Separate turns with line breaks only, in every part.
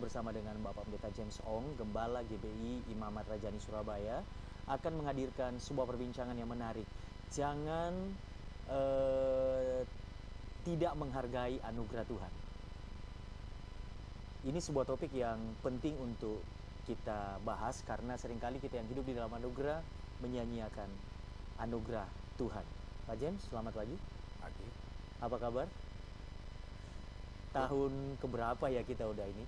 bersama dengan Bapak Pendeta James Ong, Gembala GBI Imamat Rajani Surabaya, akan menghadirkan sebuah perbincangan yang menarik. Jangan tidak menghargai anugerah Tuhan. Ini sebuah topik yang penting untuk kita bahas karena seringkali kita yang hidup di dalam anugerah menyanyiakan anugerah Tuhan. Pak James, selamat pagi.
Pagi.
Apa kabar? Tahun keberapa ya kita udah ini?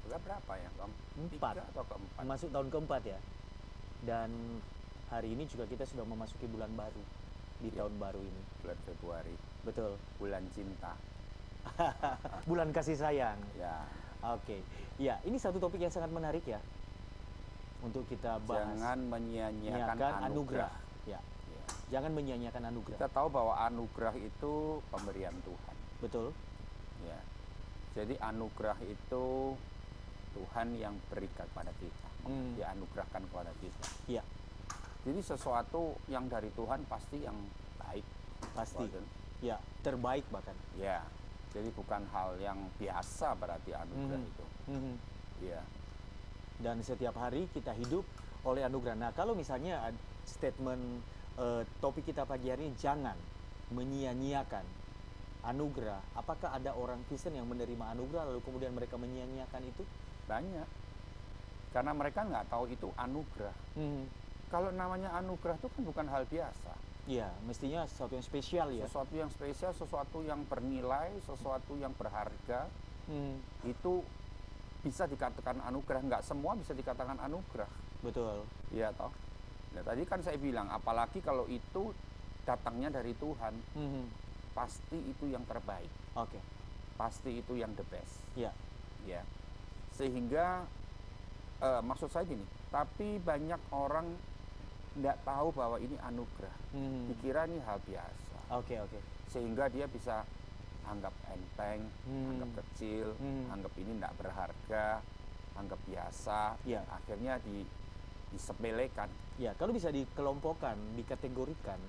Udah berapa ya, Bang?
4
atau keempat?
Masuk tahun keempat ya. Dan hari ini juga kita sudah memasuki bulan baru di tahun baru ini.
Bulan Februari.
Betul.
Bulan cinta.
Bulan kasih sayang.
Ya.
Oke. Ya, ini satu topik yang sangat menarik ya untuk kita bahas.
Jangan menyia-nyiakan anugerah.
Ya.
Ya.
Jangan menyia-nyiakan anugerah.
Kita tahu bahwa anugerah itu pemberian Tuhan.
Betul.
Ya. Jadi anugerah itu Tuhan yang berikan kepada kita, Dia anugerahkan kepada kita.
Iya.
Jadi sesuatu yang dari Tuhan pasti yang baik.
Pasti.
Bukan?
Ya, terbaik bahkan.
Ya. Jadi bukan hal yang biasa berarti anugerah itu. Ya.
Dan setiap hari kita hidup oleh anugerah. Nah, kalau misalnya statement topik kita pagi hari ini, jangan menyia-nyiakan anugerah. Apakah ada orang Kristen yang menerima anugerah lalu kemudian mereka menyia-nyiakan itu?
Banyak. Karena mereka nggak tahu itu anugerah. Kalau namanya anugerah itu kan bukan hal biasa.
Iya, mestinya sesuatu yang spesial ya.
Sesuatu yang spesial, sesuatu yang bernilai, sesuatu yang berharga. Itu bisa dikatakan anugerah. Nggak semua bisa dikatakan anugerah.
Betul.
Iya toh. Nah, tadi kan saya bilang, apalagi kalau itu datangnya dari Tuhan, pasti itu yang terbaik.
Oke.
Pasti itu yang the best.
Ya.
Ya. Sehingga maksud saya gini, tapi banyak orang nggak tahu bahwa ini anugerah. Dikira ini hal biasa.
Oke.
Sehingga dia bisa anggap enteng, anggap kecil, anggap ini nggak berharga, anggap biasa.
Ya.
Akhirnya disepelekan.
Ya, kalau bisa dikelompokkan, dikategorikan,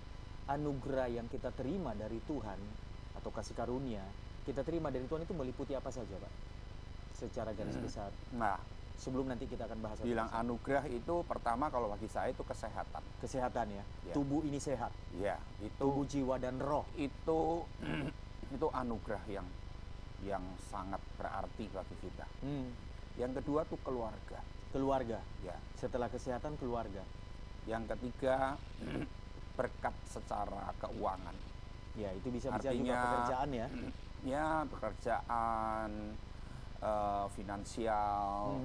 anugerah yang kita terima dari Tuhan atau kasih karunia kita terima dari Tuhan itu meliputi apa saja, Pak? Secara garis besar.
Nah,
sebelum nanti kita akan bahas.
Bilang anugerah itu pertama kalau bagi saya itu kesehatan.
Kesehatan ya.
Ya.
Tubuh ini sehat.
Ya, itu
Tubuh, jiwa dan roh.
Itu anugerah yang sangat berarti bagi kita. Yang kedua tuh keluarga.
Keluarga.
Ya.
Setelah kesehatan, keluarga.
Yang ketiga berkat secara keuangan.
Ya, itu bisa juga
Artinya,
pekerjaan ya.
Ya, pekerjaan, finansial,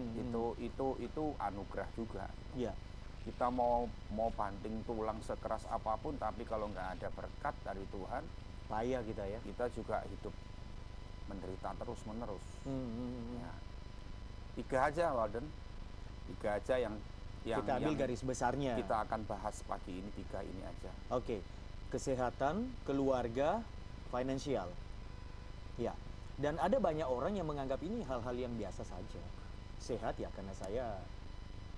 itu anugerah juga.
Ya.
Kita mau banting tulang sekeras apapun, tapi kalau nggak ada berkat dari Tuhan,
payah kita ya.
kita juga hidup menderita terus menerus. Ya. 3 aja, Walden. 3 aja yang
kita ambil garis besarnya.
Kita akan bahas pagi ini 3 ini aja.
Oke. Kesehatan, keluarga, finansial. Ya. Dan ada banyak orang yang menganggap ini hal-hal yang biasa saja. Sehat ya karena saya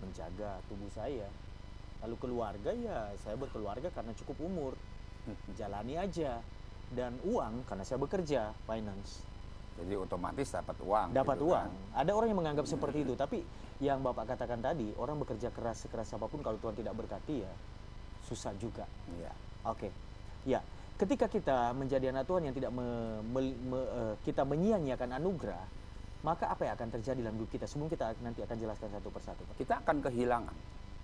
menjaga tubuh saya. Lalu keluarga ya saya berkeluarga karena cukup umur. Jalani aja. Dan uang karena saya bekerja, finance.
Jadi otomatis dapat uang.
Dapat
gitu
uang.
Kan?
Ada orang yang menganggap seperti itu. Tapi yang Bapak katakan tadi, orang bekerja keras sekeras apapun kalau Tuhan tidak berkati ya susah juga.
Iya.
Oke. Ya. Ketika kita menjadi anak Tuhan yang tidak kita menyia-nyiakan anugerah, maka apa yang akan terjadi dalam hidup kita? Sebelum kita nanti akan jelaskan satu persatu.
Kita akan kehilangan.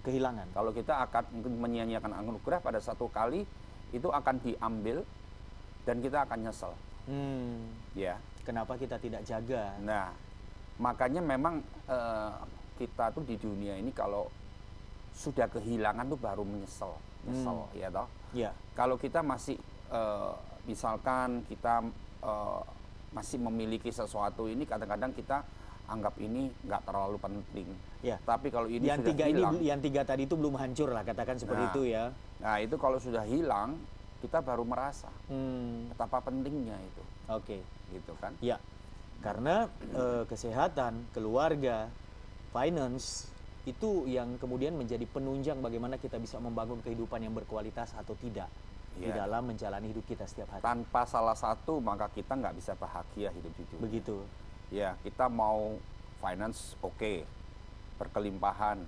Kehilangan.
Kalau kita akan menyia-nyiakan anugerah pada satu kali, itu akan diambil dan kita akan nyesel. Ya.
Kenapa kita tidak jaga?
Nah, makanya memang kita tuh di dunia ini kalau sudah kehilangan tuh baru nyesel, ya toh.
Ya.
Kalau kita masih misalkan kita masih memiliki sesuatu ini, kadang-kadang kita anggap ini nggak terlalu penting.
Ya.
Tapi kalau ini
yang
sudah hilang,
yang 3 tadi itu belum hancur lah, katakan seperti itu ya.
Nah, itu kalau sudah hilang, kita baru merasa betapa pentingnya itu.
Oke.
Gitu kan?
Ya. Karena kesehatan, keluarga, finance itu yang kemudian menjadi penunjang bagaimana kita bisa membangun kehidupan yang berkualitas atau tidak di dalam menjalani hidup kita setiap hari.
Tanpa salah satu maka kita nggak bisa bahagia hidup di dunia.
Begitu.
Ya, kita mau finance oke, berkelimpahan,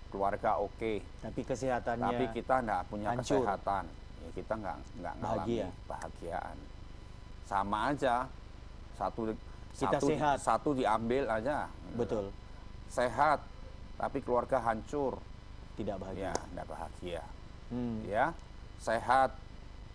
keluarga oke,
tapi kesehatannya
tapi kita nggak punya
hancur.
kesehatan, ya kita nggak ngalami bahagiaan. Sama aja, satu diambil aja.
Betul.
Sehat, tapi keluarga hancur,
tidak bahagia.
Ya, nggak bahagia. Ya, sehat,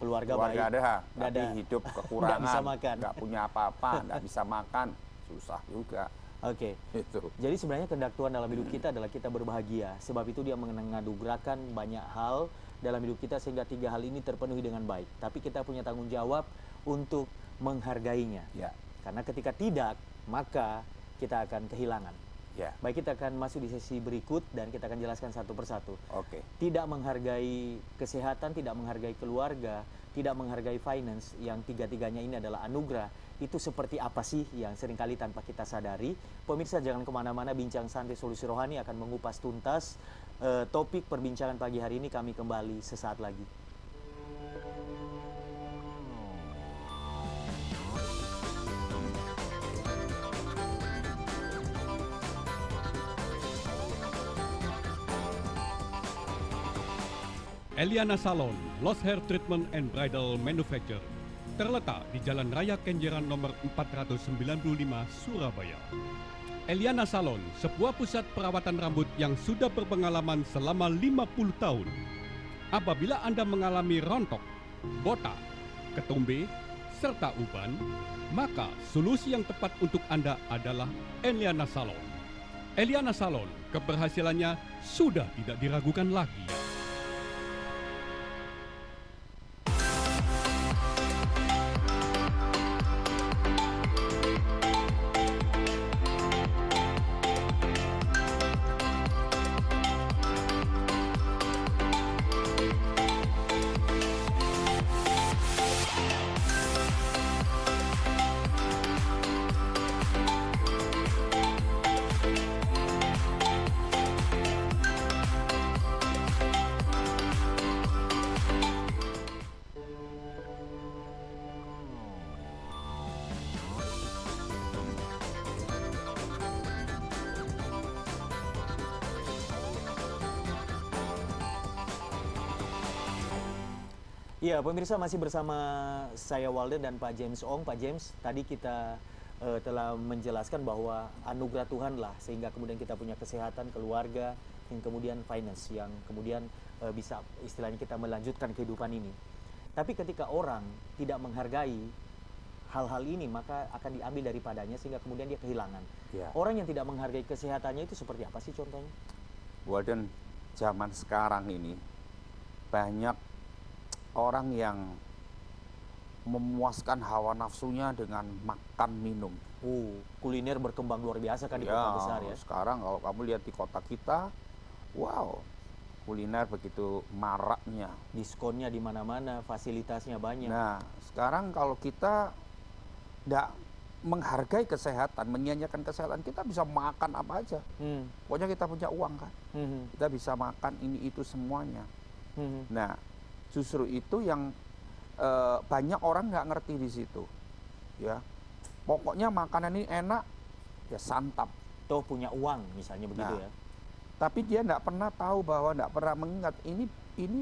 keluarga
baik,
ada, tapi hidup kekurangan, nggak punya apa-apa, nggak bisa makan, susah juga.
Oke.
Itu.
Jadi sebenarnya kehendak Tuhan dalam hidup kita adalah kita berbahagia. Sebab itu Dia menganugerahkan banyak hal dalam hidup kita sehingga 3 hal ini terpenuhi dengan baik. Tapi kita punya tanggung jawab untuk menghargainya.
Ya.
Karena ketika tidak, maka kita akan kehilangan.
Ya.
Baik, kita akan masuk di sesi berikut dan kita akan jelaskan satu persatu.
Oke.
Tidak menghargai kesehatan, tidak menghargai keluarga, tidak menghargai finance, yang tiga-tiganya ini adalah anugerah. Itu seperti apa sih yang seringkali tanpa kita sadari? Pemirsa, jangan kemana-mana, Bincang Santai Solusi Rohani akan mengupas tuntas topik perbincangan pagi hari ini. Kami kembali sesaat lagi.
Eliana Salon, Lost Hair Treatment and Bridal Manufacture, terletak di Jalan Raya Kenjeran nomor 495, Surabaya. Eliana Salon, sebuah pusat perawatan rambut yang sudah berpengalaman selama 50 tahun. Apabila Anda mengalami rontok, botak, ketumbe, serta uban, maka solusi yang tepat untuk Anda adalah Eliana Salon. Eliana Salon, keberhasilannya sudah tidak diragukan lagi.
Ya, pemirsa, masih bersama saya Walden dan Pak James Ong. Pak James, tadi kita telah menjelaskan bahwa anugerah Tuhan lah sehingga kemudian kita punya kesehatan, keluarga, yang kemudian finance, yang kemudian bisa istilahnya kita melanjutkan kehidupan ini. Tapi ketika orang tidak menghargai hal-hal ini, maka akan diambil daripadanya sehingga kemudian dia kehilangan.
Ya.
Orang yang tidak menghargai kesehatannya itu seperti apa sih contohnya?
Walden, zaman sekarang ini banyak orang yang memuaskan hawa nafsunya dengan makan minum.
Kuliner berkembang luar biasa kan di kota besar ya.
Sekarang kalau kamu lihat di kota kita, wow, kuliner begitu maraknya.
Diskonnya di mana-mana, fasilitasnya banyak.
Nah, sekarang kalau kita tidak menghargai kesehatan, menyanyiakan kesehatan, kita bisa makan apa aja. Pokoknya kita punya uang kan, kita bisa makan ini itu semuanya. Nah, justru itu yang banyak orang nggak ngerti di situ, ya. Pokoknya makanan ini enak, ya santap.
Toh punya uang, misalnya begitu ya.
Tapi dia nggak pernah tahu bahwa nggak pernah mengingat ini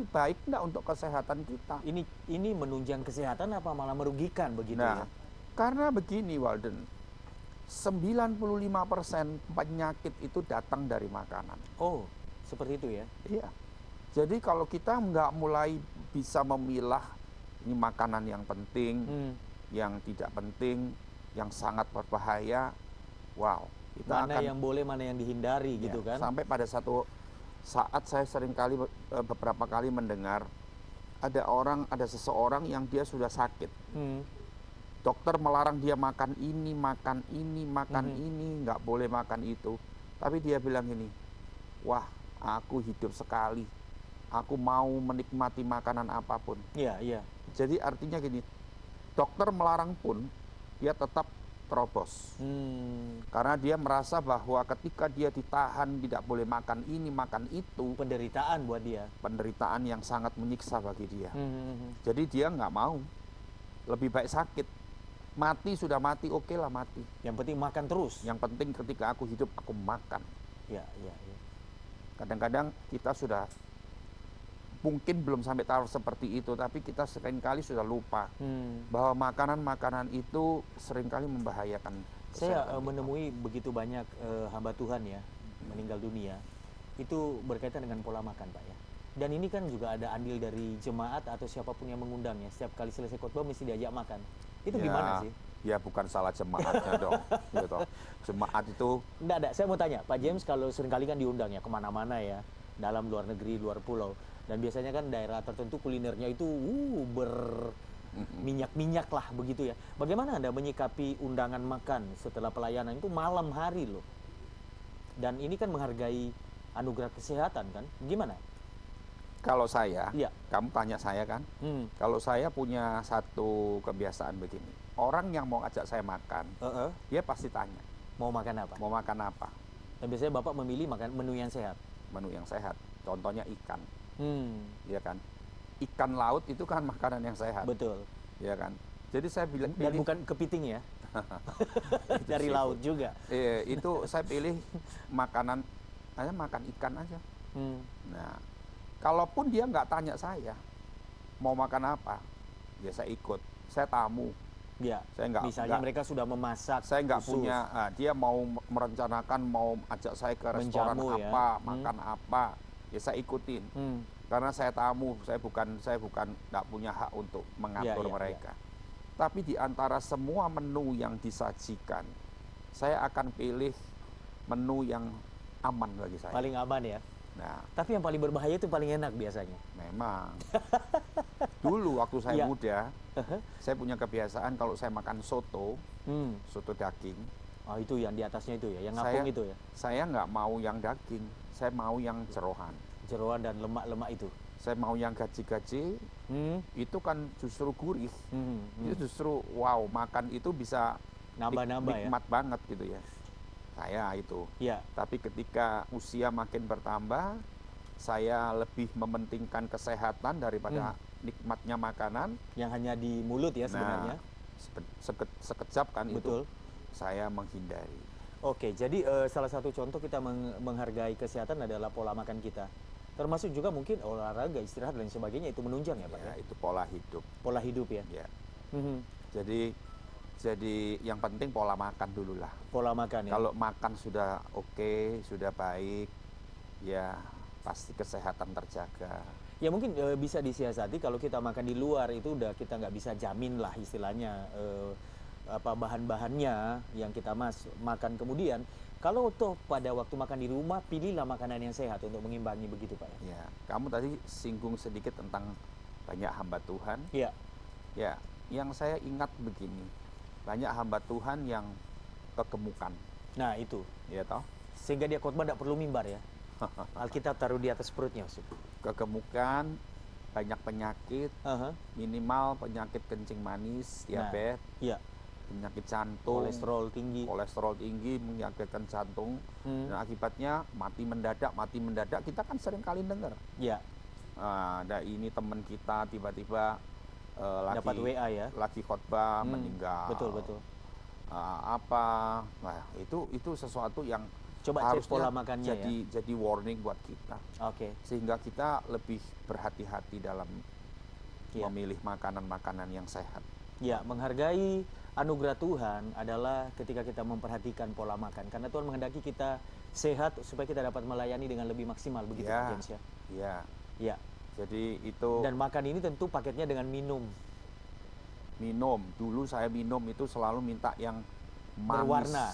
baik nggak untuk kesehatan kita.
Ini menunjang kesehatan apa malah merugikan begitu ya?
Karena begini, Walden, 95% penyakit itu datang dari makanan.
Oh, seperti itu ya?
Iya. Jadi kalau kita nggak mulai bisa memilah ini makanan yang penting, yang tidak penting, yang sangat berbahaya, wow, kita
mana
akan
yang boleh, mana yang dihindari
ya,
gitu kan?
Sampai pada satu saat saya beberapa kali mendengar ada seseorang yang dia sudah sakit, dokter melarang dia makan ini, makan ini, nggak boleh makan itu, tapi dia bilang gini, wah, aku hidup sekali. Aku mau menikmati makanan apapun.
Iya, iya.
Jadi artinya gini, dokter melarang pun dia tetap terobos. Karena dia merasa bahwa ketika dia ditahan tidak boleh makan ini, makan itu,
penderitaan buat dia.
Penderitaan yang sangat menyiksa bagi dia. Jadi dia nggak mau, lebih baik sakit Mati sudah mati, oke lah mati.
Yang penting makan terus.
Yang penting ketika aku hidup, aku makan.
Ya, ya, ya.
Kadang-kadang kita sudah mungkin belum sampai taraf seperti itu, tapi kita seringkali sudah lupa bahwa makanan-makanan itu seringkali membahayakan
Saya
kesehatan kita.
menemui begitu banyak hamba Tuhan ya meninggal dunia, itu berkaitan dengan pola makan, Pak ya. Dan ini kan juga ada andil dari jemaat atau siapapun yang mengundangnya. Setiap kali selesai khotbah mesti diajak makan. Itu gimana sih?
Ya bukan salah jemaatnya dong. Gitu. Jemaat itu...
Enggak, saya mau tanya, Pak James kalau seringkali kan diundang ya kemana-mana ya, dalam luar negeri, luar pulau. Dan biasanya kan daerah tertentu kulinernya itu berminyak-minyak lah begitu ya. Bagaimana Anda menyikapi undangan makan setelah pelayanan itu malam hari loh? Dan ini kan menghargai anugerah kesehatan kan? Gimana?
Kalau saya,
Iya.
kamu tanya saya kan, kalau saya punya satu kebiasaan begini, orang yang mau ajak saya makan, dia pasti tanya,
Mau makan apa?
mau makan apa?
Dan biasanya Bapak memilih makan menu yang sehat.
Menu yang sehat, contohnya ikan, ya kan? Ikan laut itu kan makanan yang sehat,
Betul.
ya kan? Jadi saya bilang
Dan bukan kepiting ya? Dari
seafood.
laut juga.
Itu saya pilih makanan, saya makan ikan aja. Nah, kalaupun dia nggak tanya saya mau makan apa, ya saya ikut. Saya tamu.
Ya.
Saya
Misalnya mereka sudah memasak.
Saya nggak
khusus.
punya. Dia mau merencanakan mau ajak saya ke restoran
Menjamu, ya.
apa, makan apa, ya saya ikutin. Karena saya tamu, saya bukan nggak punya hak untuk mengatur
Ya, ya,
mereka. Tapi di antara semua menu yang disajikan, saya akan pilih menu yang aman bagi saya.
Paling aman ya.
Nah,
Tapi yang paling berbahaya itu paling enak biasanya.
memang dulu waktu saya
Ya.
muda, saya punya kebiasaan kalau saya makan soto, soto daging,
Oh itu yang di atasnya itu ya, yang ngapung itu ya.
saya nggak mau yang daging, saya mau yang jeroan.
Jeroan dan lemak-lemak itu.
Saya mau yang gaji-gaji, itu kan justru gurih. Itu justru wow, makan itu bisa
Nambah-nambah ya.
nikmat banget gitu ya. Saya itu.
Ya.
Tapi ketika usia makin bertambah, saya lebih mementingkan kesehatan daripada nikmatnya makanan.
Yang hanya di mulut ya sebenarnya.
Sekejap kan
Betul.
itu saya menghindari.
Oke, jadi salah satu contoh kita menghargai kesehatan adalah pola makan kita. Termasuk juga mungkin olahraga, istirahat dan sebagainya itu menunjang ya Pak?
Ya, itu pola hidup.
Pola hidup ya.
Ya. Jadi yang penting pola makan dulu lah.
Pola makan ya.
Kalau makan sudah oke, sudah baik, ya pasti kesehatan terjaga.
Ya mungkin bisa disiasati kalau kita makan di luar itu udah kita nggak bisa jamin lah istilahnya apa bahan-bahannya yang kita makan kemudian. Kalau toh pada waktu makan di rumah, pilihlah makanan yang sehat untuk mengimbangi begitu Pak ya.
Ya, kamu tadi singgung sedikit tentang banyak hamba Tuhan.
Iya.
Ya, yang saya ingat begini, banyak hamba Tuhan yang kegemukan.
Nah itu.
Ya toh?
Sehingga dia khotbah tidak perlu mimbar ya. Alkitab taruh di atas perutnya.
Kegemukan, banyak penyakit, minimal penyakit kencing manis, diabetes,
Iya.
penyakit jantung,
Kolesterol tinggi,
menyakitkan jantung, dan akibatnya mati mendadak. Kita kan sering kali dengar.
Iya.
Ada ini teman kita tiba-tiba
Dapat WA ya.
lagi khotbah meninggal.
Betul.
Nah itu sesuatu yang
Coba cek
harusnya
pola makannya
jadi warning buat kita.
Oke.
Sehingga kita lebih berhati-hati dalam
Iya.
memilih makanan-makanan yang sehat.
Ya, menghargai anugerah Tuhan adalah ketika kita memperhatikan pola makan. Karena Tuhan menghendaki kita sehat supaya kita dapat melayani dengan lebih maksimal begitu
Ya.
Pak James ya.
Iya.
Ya.
Jadi itu
Dan makan ini tentu paketnya dengan minum.
minum. Dulu saya minum itu selalu minta yang manis.
Berwarna.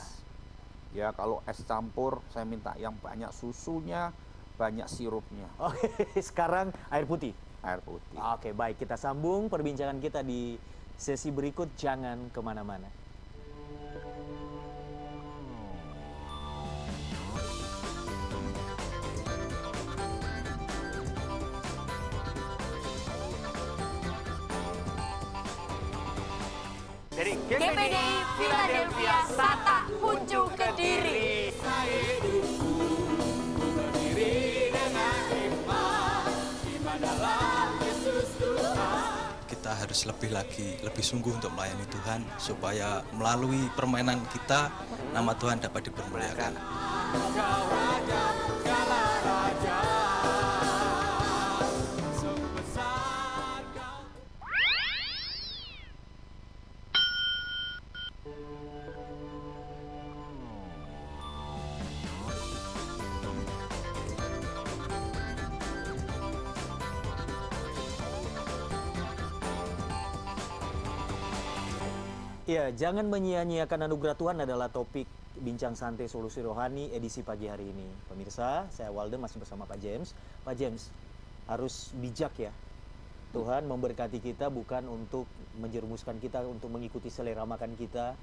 Ya, kalau es campur saya minta yang banyak susunya, banyak sirupnya.
Oke, sekarang air putih.
Air putih.
Oke, baik. Kita sambung perbincangan kita di sesi berikut. Jangan kemana-mana.
Dari
GPDI Philadelphia Sata Kuncu Kediri.
Kita harus
harus lebih lagi, lebih sungguh untuk melayani Tuhan, supaya melalui permainan kita, nama Tuhan dapat dipermuliakan.
Ya, jangan menyia-nyiakan anugerah Tuhan adalah topik Bincang Santai Solusi Rohani edisi pagi hari ini. Pemirsa, saya Walden masih bersama Pak James. Pak James, harus bijak ya. Tuhan memberkati kita bukan untuk menjerumuskan kita untuk mengikuti selera makan kita.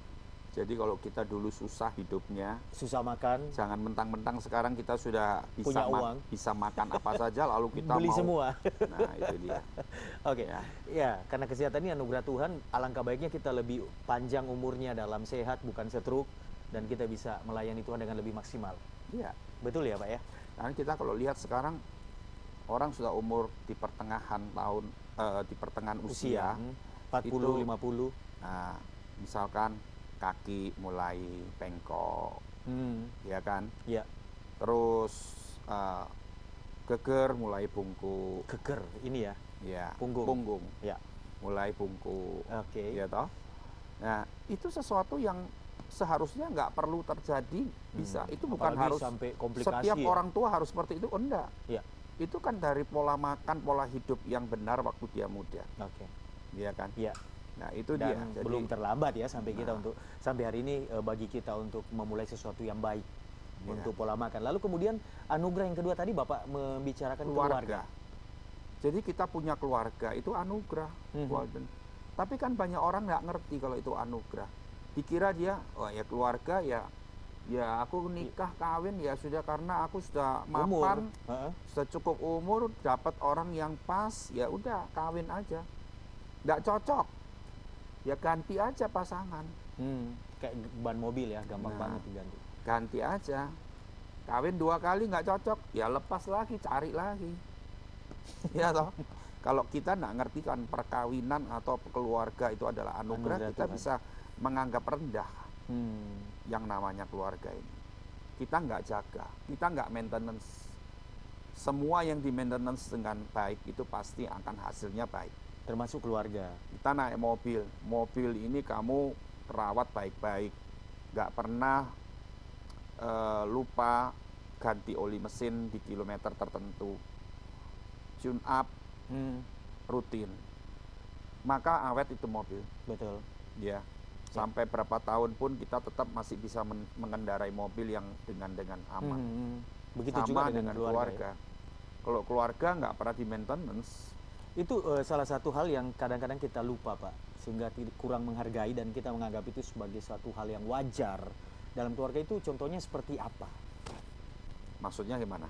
Jadi kalau kita dulu susah hidupnya,
susah makan,
jangan mentang-mentang sekarang kita sudah
punya uang,
bisa makan apa saja lalu kita
beli
mau
semua.
Nah, itu dia.
Oke. Ya, karena kesehatan ini anugerah Tuhan, alangkah baiknya kita lebih panjang umurnya dalam sehat bukan stroke, dan kita bisa melayani Tuhan dengan lebih maksimal.
Iya.
Betul ya, Pak ya?
Karena kita kalau lihat sekarang orang sudah umur di pertengahan tahun, di pertengahan usia
40,
itu,
50.
Nah, misalkan kaki mulai bengkok, ya kan?
Ya.
Terus geger mulai bungkuk.
Geger, ini ya?
Ya.
Punggung. Ya.
Mulai bungkuk.
Oke.
Ya toh. Nah, itu sesuatu yang seharusnya nggak perlu terjadi. Bisa. Itu bukan
apalagi
harus
sampai komplikasi.
Setiap orang tua harus seperti itu. Oh, enggak.
Ya.
Itu kan dari pola makan, pola hidup yang benar waktu dia muda.
Oke.
Iya kan?
Iya.
Nah, itu
Dan
dia. Jadi,
belum terlambat ya sampai kita untuk sampai hari ini bagi kita untuk memulai sesuatu yang baik untuk pola makan. Lalu kemudian anugerah yang kedua tadi Bapak membicarakan keluarga.
Jadi kita punya keluarga itu anugerah, Walden. Tapi kan banyak orang nggak ngerti kalau itu anugerah. Dikira dia, oh ya keluarga ya aku nikah kawin ya sudah karena aku sudah mapan, sudah cukup umur, dapat orang yang pas, ya udah kawin aja. Nggak cocok, ya ganti aja pasangan.
Kayak ban mobil ya, gampang banget diganti.
Ganti aja. Kawin 2 kali nggak cocok, ya lepas lagi, cari lagi. Ya toh. Kalau kita nggak ngerti kan perkawinan atau keluarga itu adalah anugerah, kita bisa menganggap rendah yang namanya keluarga ini. Kita nggak jaga, kita nggak maintenance. Semua yang di maintenance dengan baik itu pasti akan hasilnya baik.
Termasuk keluarga.
Kita naik mobil ini kamu rawat baik-baik, nggak pernah lupa ganti oli mesin di kilometer tertentu, tune up rutin, maka awet itu mobil.
Betul.
Ya, sampai berapa tahun pun kita tetap masih bisa mengendarai mobil yang dengan aman.
Begitu
sama
juga dengan keluarga.
Ya. Kalau keluarga nggak pernah di maintenance.
Itu salah satu hal yang kadang-kadang kita lupa, Pak, sehingga kurang menghargai dan kita menganggap itu sebagai suatu hal yang wajar. Dalam keluarga itu contohnya seperti apa?
Maksudnya gimana?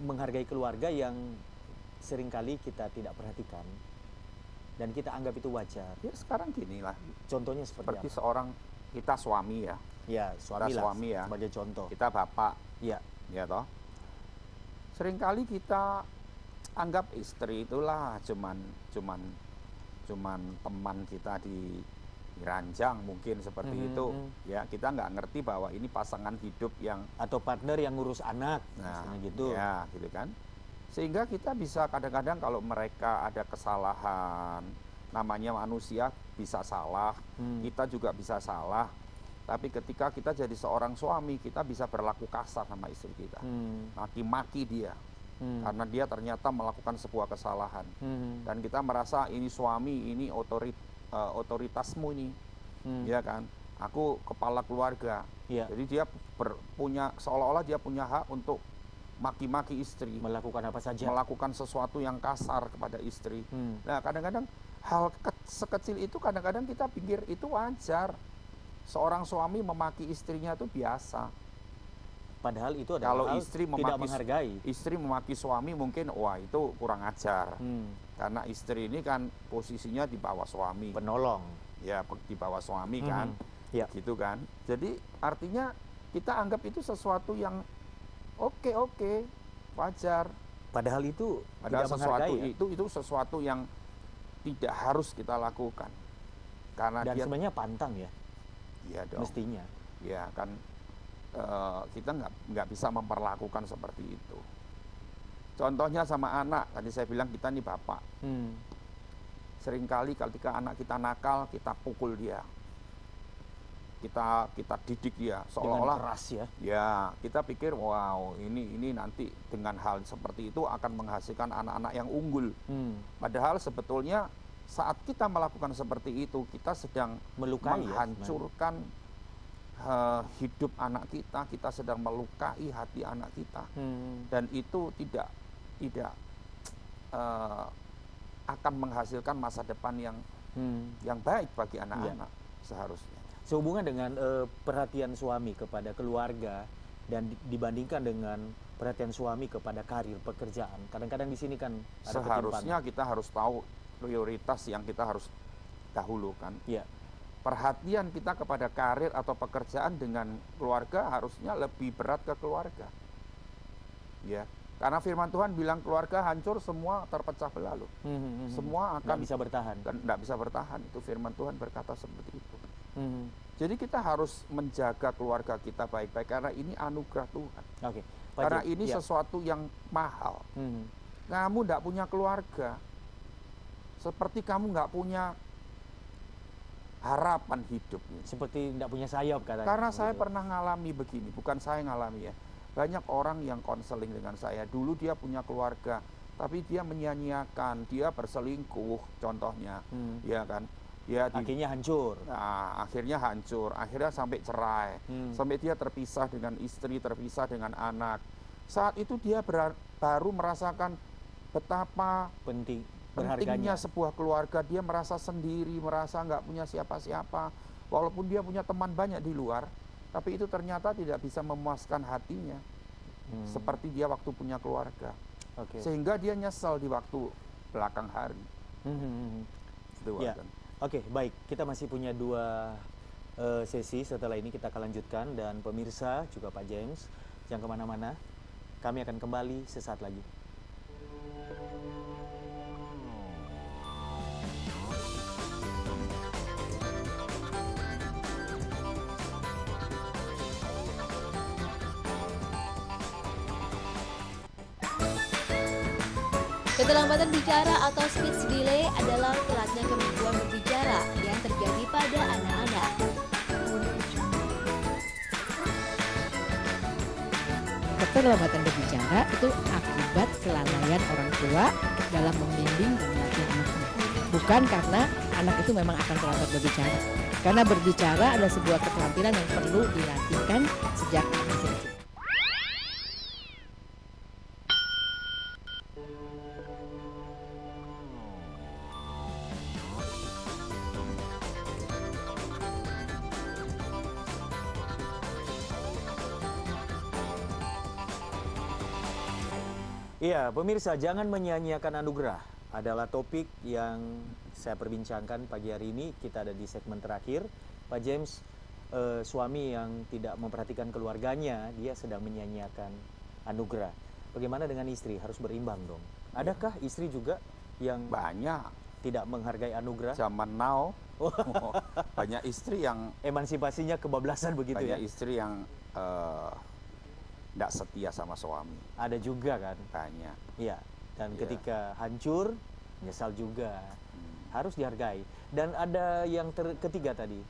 Menghargai keluarga yang seringkali kita tidak perhatikan dan kita anggap itu wajar.
Ya sekarang gini lah.
Contohnya seperti apa?
Seorang kita suami ya.
Ya, suami ya.
Sebagai
contoh.
Kita bapak.
Ya.
Ya toh. Seringkali kita anggap istri itulah cuman teman kita di ranjang mungkin seperti itu. Ya, kita nggak ngerti bahwa ini pasangan hidup yang
atau partner yang ngurus anak, gitu.
Ya, gitu kan. Sehingga kita bisa kadang-kadang kalau mereka ada kesalahan, namanya manusia bisa salah, kita juga bisa salah. Tapi ketika kita jadi seorang suami, kita bisa berlaku kasar sama istri kita, maki-maki dia. Karena dia ternyata melakukan sebuah kesalahan, dan kita merasa ini suami, ini otoritasmu ini, ya kan? Aku kepala keluarga, jadi dia punya seolah-olah dia punya hak untuk maki-maki istri,
melakukan apa saja,
melakukan sesuatu yang kasar kepada istri. Nah, kadang-kadang hal sekecil itu kadang-kadang kita pikir itu wajar. Seorang suami memaki istrinya itu biasa.
Padahal itu adalah
kalau
hal
istri
tidak menghargai.
Istri memaki suami mungkin wah itu kurang ajar. Karena istri ini kan posisinya di bawah suami.
Penolong.
Ya, di bawah suami kan.
Ya.
Gitu kan. Jadi artinya kita anggap itu sesuatu yang oke, wajar.
Padahal itu
Padahal
tidak
sesuatu
menghargai,
itu sesuatu yang tidak harus kita lakukan. Karena
Dan
dia
sebenarnya pantang ya,
ya dong.
mestinya.
Ya kan kita nggak bisa memperlakukan seperti itu. Contohnya sama anak, tadi saya bilang kita nih bapak. Seringkali ketika anak kita nakal, kita pukul dia. Kita didik dia seolah-olah
keras ya.
Ya, kita pikir wow, ini nanti dengan hal seperti itu akan menghasilkan anak-anak yang unggul. Padahal sebetulnya saat kita melakukan seperti itu, kita sedang
Melukai
menghancurkan hidup anak kita sedang melukai hati anak kita. Dan itu tidak akan menghasilkan masa depan yang baik bagi anak-anak seharusnya.
Sehubungan dengan perhatian suami kepada keluarga dan dibandingkan dengan perhatian suami kepada karir pekerjaan, kadang-kadang di sini kan ada
seharusnya kita harus tahu prioritas yang kita harus dahulukan.
Ya.
Perhatian kita kepada karir atau pekerjaan dengan keluarga harusnya lebih berat ke keluarga. Ya, karena firman Tuhan bilang keluarga hancur semua terpecah belah loh. Semua akan nggak bisa bertahan. Itu firman Tuhan berkata seperti itu. Jadi kita harus menjaga keluarga kita baik-baik karena ini anugerah Tuhan.
Oke.
Karena ini sesuatu yang mahal. Kamu nggak punya keluarga, seperti kamu nggak punya harapan hidup.
Seperti tidak punya sayap katanya.
Karena saya pernah ngalami begini, bukan saya ngalami ya. Banyak orang yang konseling dengan saya. Dulu dia punya keluarga, tapi dia menyia-nyiakan, dia berselingkuh, contohnya, ya kan? Ya,
akhirnya hancur.
Nah, akhirnya hancur, akhirnya sampai cerai, sampai dia terpisah dengan istri, terpisah dengan anak. Saat itu dia baru merasakan betapa pentingnya sebuah keluarga. Dia merasa sendiri, merasa nggak punya siapa-siapa. Walaupun dia punya teman banyak di luar, tapi itu ternyata tidak bisa memuaskan hatinya. Seperti dia waktu punya keluarga. Sehingga dia nyesal di waktu belakang hari.
Ya. Oke, baik. Kita masih punya 2 sesi. Setelah ini kita akan lanjutkan. Dan pemirsa, juga Pak James, jangan kemana-mana. Kami akan kembali sesaat lagi.
Keterlambatan bicara atau speech delay adalah telatnya kemampuan berbicara yang terjadi pada anak-anak.
Keterlambatan berbicara itu akibat kelalaian orang tua dalam membimbing dan melatih anaknya. Bukan karena anak itu memang akan terlambat berbicara. Karena berbicara adalah sebuah keterampilan yang perlu dilatihkan sejak masih kecil.
Iya, pemirsa, jangan menyia-nyiakan anugerah adalah topik yang saya perbincangkan pagi hari ini. Kita ada di segmen terakhir. Pak James, suami yang tidak memperhatikan keluarganya, dia sedang menyia-nyiakan anugerah. Bagaimana dengan istri? Harus berimbang dong. Adakah istri juga yang
banyak
tidak menghargai anugerah?
Zaman now, banyak istri yang
emansipasinya kebablasan begitu ya?
Banyak istri yang tidak setia sama suami.
Ada juga kan?
Banyak.
Iya. Dan ketika hancur, nyesal juga. Harus dihargai. Dan ada yang ketiga tadi,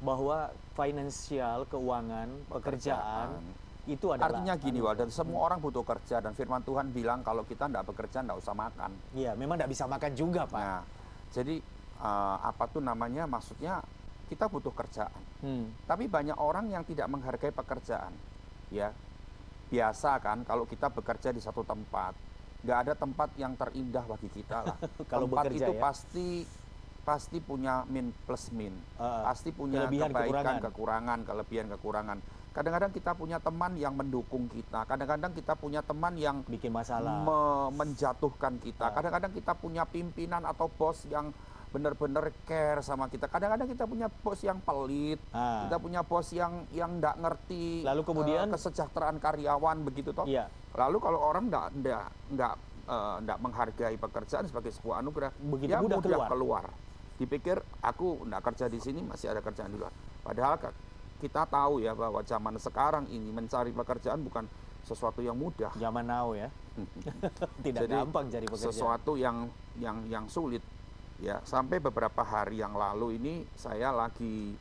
bahwa finansial, keuangan, pekerjaan itu adalah.
Artinya gini, Walden, semua orang butuh kerja dan firman Tuhan bilang kalau kita tidak bekerja tidak usah makan.
Iya, memang tidak bisa makan juga, Pak.
Nah, jadi apa tuh namanya? Maksudnya kita butuh kerjaan. Tapi banyak orang yang tidak menghargai pekerjaan. Ya. Biasa kan kalau kita bekerja di satu tempat, nggak ada tempat yang terindah bagi kita lah.
Kalau
tempat
bekerja,
itu
ya?
pasti punya min plus min, pasti punya kebaikan, kekurangan, kelebihan. Kadang-kadang kita punya teman yang mendukung kita, kadang-kadang kita punya teman yang
bikin masalah,
menjatuhkan kita. Kadang-kadang kita punya pimpinan atau bos yang benar-benar care sama kita. Kadang-kadang kita punya bos yang pelit, kita punya bos yang nggak ngerti.
Lalu kemudian
kesejahteraan karyawan begitu toh.
Iya.
Lalu kalau orang nggak tidak menghargai pekerjaan sebagai sebuah anugerah,
Begitu
dia
mudah
keluar. Dipikir aku tidak kerja di sini, masih ada kerjaan di luar. Padahal kita tahu ya bahwa zaman sekarang ini mencari pekerjaan bukan sesuatu yang mudah.
Zaman now ya. Tidak
Jadi,
gampang cari pekerjaan.
sesuatu yang sulit. Ya, sampai beberapa hari yang lalu ini saya lagi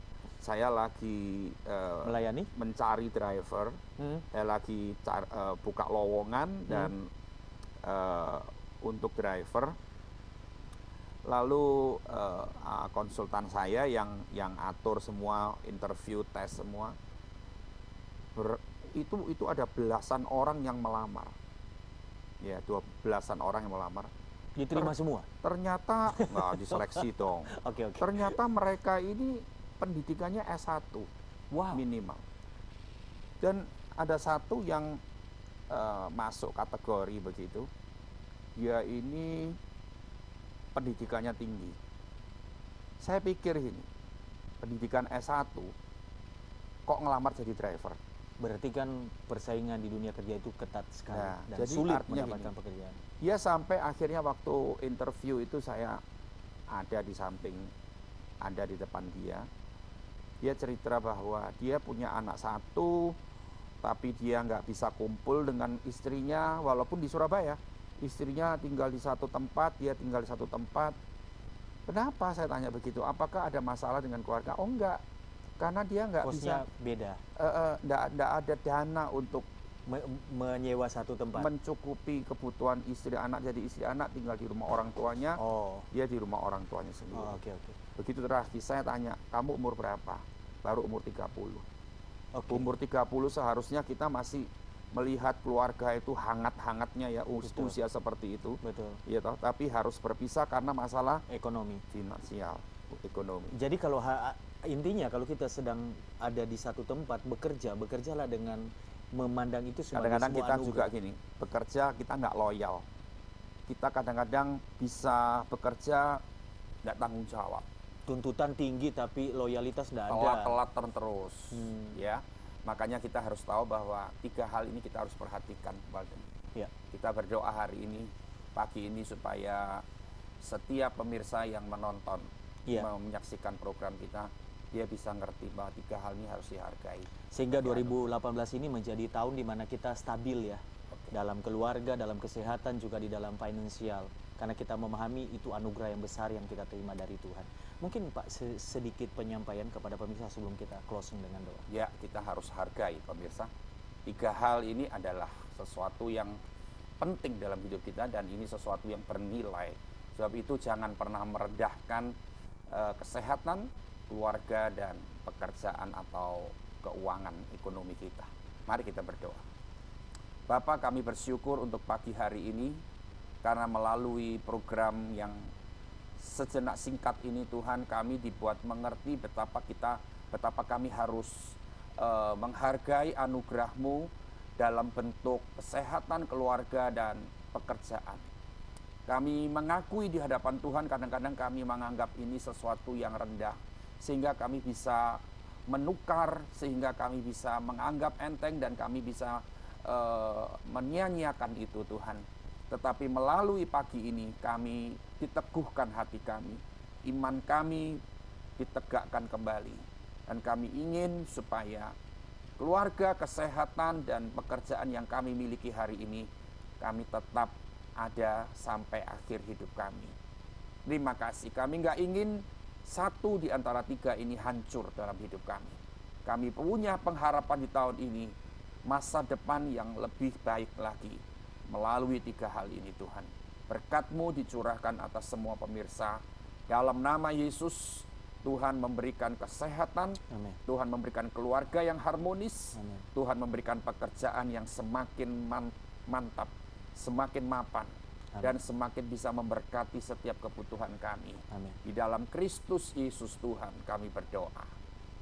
Melayani?
mencari driver. Saya lagi buka lowongan dan untuk driver. Lalu konsultan saya yang atur semua interview, tes semua. Itu ada belasan orang yang melamar. Ya, 12-an orang yang melamar.
Diterima semua?
Ternyata nggak diseleksi dong.
Oke.
Ternyata mereka ini pendidikannya S1
Wow.
minimal. Dan ada satu yang masuk kategori begitu. Dia ini pendidikannya tinggi. Saya pikir ini pendidikan S1 kok ngelamar jadi driver.
Berarti kan persaingan di dunia kerja itu ketat sekali
Nah,
dan
jadi
sulit
artinya
mendapatkan pekerjaan.
Ya, sampai akhirnya waktu interview itu saya ada di samping, ada di depan dia. Dia cerita bahwa dia punya anak satu, tapi dia nggak bisa kumpul dengan istrinya walaupun di Surabaya. Istrinya tinggal di satu tempat, dia tinggal di satu tempat. Kenapa saya tanya begitu? Apakah ada masalah dengan keluarga? Oh enggak, karena dia nggak bisa.
Kosnya beda.
Nggak ada dana untuk
Menyewa satu tempat.
mencukupi kebutuhan istri anak. Jadi istri anak tinggal di rumah orang tuanya, dia di rumah orang tuanya sendiri.
Oke.
Begitu terakhir saya tanya, kamu umur berapa? Baru umur 30.
Oke.
Umur 30 seharusnya kita masih melihat keluarga itu hangat-hangatnya ya,
Betul.
usia seperti itu.
Betul.
Ya toh, tapi harus berpisah karena masalah
Ekonomi.
finansial, ekonomi.
Jadi kalau intinya kalau kita sedang ada di satu tempat bekerjalah dengan memandang itu sebagai
Kadang-kadang
sebuah
kita
anugerah.
juga gini, bekerja kita nggak loyal. Kita kadang-kadang bisa bekerja nggak tanggung jawab.
Tuntutan tinggi tapi loyalitas tidak ada.
Telat terus, ya. Makanya kita harus tahu bahwa 3 hal ini kita harus perhatikan, Walden.
Ya.
Kita berdoa hari ini, pagi ini, supaya setiap pemirsa yang menonton, menyaksikan program kita, dia bisa ngerti bahwa 3 hal ini harus dihargai.
Sehingga 2018 ini menjadi tahun di mana kita stabil ya. Dalam keluarga, dalam kesehatan, juga di dalam finansial. Karena kita memahami itu anugerah yang besar yang kita terima dari Tuhan. Mungkin Pak sedikit penyampaian kepada pemirsa sebelum kita closing dengan doa.
Ya, kita harus hargai pemirsa. 3 hal ini adalah sesuatu yang penting dalam hidup kita dan ini sesuatu yang bernilai. Sebab itu jangan pernah merendahkan kesehatan, keluarga, dan pekerjaan atau keuangan ekonomi kita. Mari kita berdoa. Bapa, kami bersyukur untuk pagi hari ini karena melalui program yang sejenak singkat ini Tuhan, kami dibuat mengerti betapa kami harus menghargai anugerah-Mu dalam bentuk kesehatan, keluarga, dan pekerjaan. Kami mengakui di hadapan Tuhan kadang-kadang kami menganggap ini sesuatu yang rendah, sehingga kami bisa menukar, sehingga kami bisa menganggap enteng dan kami bisa menyia-nyiakan itu Tuhan. Tetapi melalui pagi ini kami diteguhkan hati kami, iman kami ditegakkan kembali, dan kami ingin supaya keluarga, kesehatan, dan pekerjaan yang kami miliki hari ini kami tetap ada sampai akhir hidup kami. Terima kasih, kami nggak ingin satu di antara 3 ini hancur dalam hidup kami. Kami punya pengharapan di tahun ini, masa depan yang lebih baik lagi melalui 3 hal ini Tuhan. Berkat-Mu dicurahkan atas semua pemirsa. Dalam nama Yesus, Tuhan memberikan kesehatan,
Amin.
Tuhan memberikan keluarga yang harmonis,
Amin.
Tuhan memberikan pekerjaan yang semakin mantap, semakin mapan,
Amin.
dan semakin bisa memberkati setiap kebutuhan kami.
Amin.
Di dalam Kristus Yesus Tuhan kami berdoa.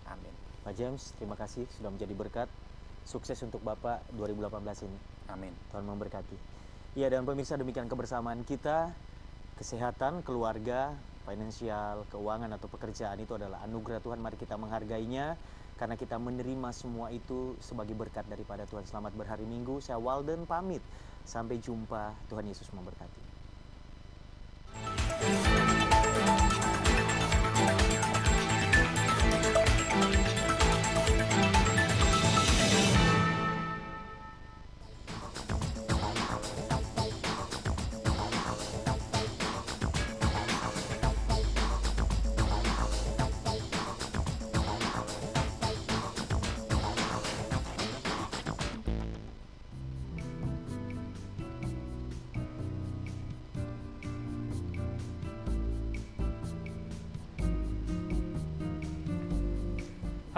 Amin.
Pak James, terima kasih sudah menjadi berkat. Sukses untuk Bapak 2018 ini.
Amin.
Tuhan memberkati. Ya, dan pemirsa, demikian kebersamaan kita. Kesehatan, keluarga, finansial, keuangan atau pekerjaan itu adalah anugerah Tuhan. Mari kita menghargainya karena kita menerima semua itu sebagai berkat daripada Tuhan. Selamat berhari Minggu, saya Walden pamit. Sampai jumpa, Tuhan Yesus memberkati.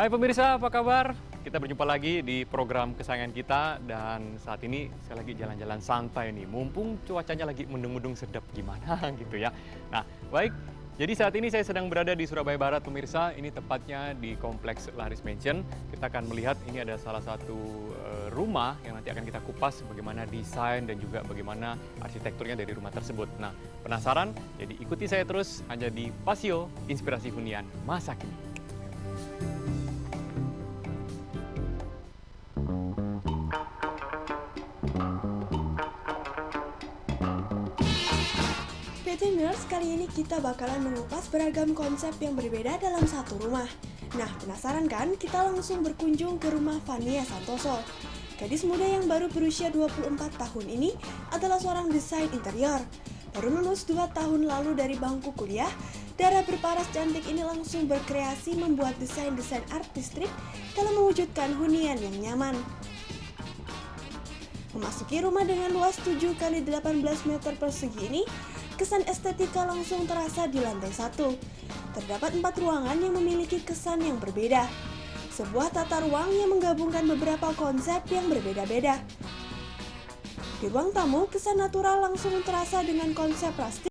Hai pemirsa, apa kabar? Kita berjumpa lagi di program kesayangan kita dan saat ini saya lagi jalan-jalan santai nih. Mumpung cuacanya lagi mendung-mendung sedap gimana gitu ya. Nah, baik. Jadi saat ini saya sedang berada di Surabaya Barat pemirsa. Ini tepatnya di Kompleks Laris Mansion. Kita akan melihat ini ada salah satu rumah yang nanti akan kita kupas bagaimana desain dan juga bagaimana arsitekturnya dari rumah tersebut. Nah, penasaran? Jadi ikuti saya terus hanya di Pasio Inspirasi Hunian masa kini.
Nerds, kali ini kita bakalan mengupas beragam konsep yang berbeda dalam satu rumah. Nah, penasaran kan? Kita langsung berkunjung ke rumah Fania Santoso. Gadis muda yang baru berusia 24 tahun ini adalah seorang desain interior. Baru lulus 2 tahun lalu dari bangku kuliah, Dara berparas cantik ini langsung berkreasi membuat desain-desain artistik dalam mewujudkan hunian yang nyaman. Memasuki rumah dengan luas 7 x 18 meter persegi ini, kesan estetika langsung terasa di lantai 1. Terdapat 4 ruangan yang memiliki kesan yang berbeda. Sebuah tata ruang yang menggabungkan beberapa konsep yang berbeda-beda. Di ruang tamu, kesan natural langsung terasa dengan konsep plastik